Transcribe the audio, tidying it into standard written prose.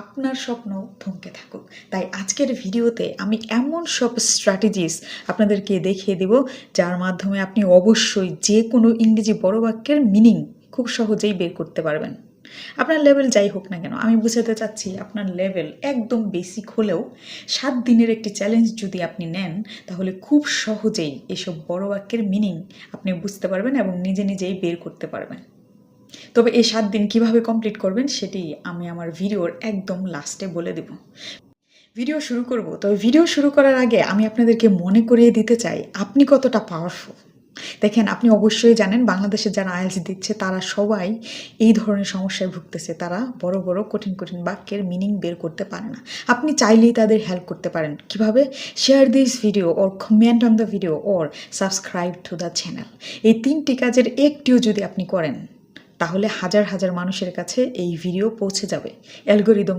আপনার স্বপ্ন থমকে থাকুক। তাই আজকের ভিডিওতে আমি এমন সব স্ট্র্যাটেজিস আপনাদেরকে দেখিয়ে দেব যার মাধ্যমে আপনি অবশ্যই যে কোনো ইংরেজি বড় বাক্যের মিনিং খুব সহজেই বের করতে পারবেন। আপনার লেভেল যাই হোক না কেন, আমি বুঝাতে চাচ্ছি আপনার লেভেল একদম বেসিক হলেও 7 দিনের একটি চ্যালেঞ্জ যদি আপনি নেন তাহলে খুব সহজেই এসব বড় বাক্যের মিনিং আপনি বুঝতে পারবেন এবং নিজে নিজেই বের করতে পারবেন। তবে এই 7 দিন কিভাবে কমপ্লিট করবেন সেটি আমি আমার ভিডিওর একদম লাস্টে বলে দেব। ভিডিও শুরু করব, তবে ভিডিও শুরু করার আগে আমি আপনাদেরকে মনে করিয়ে দিতে চাই আপনি কতটা পাওয়ারফুল। দেখেন, আপনি অবশ্যই জানেন বাংলাদেশে যারা আইএলটিএস দিচ্ছে তারা সবাই এই ধরনের সমস্যায় ভুগতেছে। তারা বড় বড় কঠিন কঠিন বাক্যের মিনিং বের করতে পারে না। আপনি চাইলেই তাদের হেল্প করতে পারেন। কিভাবে? Share this video or comment on the video or subscribe to the channel. এই 3টি কাজের একটিও যদি আপনি করেন তাহলে হাজার হাজার মানুষের কাছে এই ভিডিও পৌঁছে যাবে। অ্যালগরিদম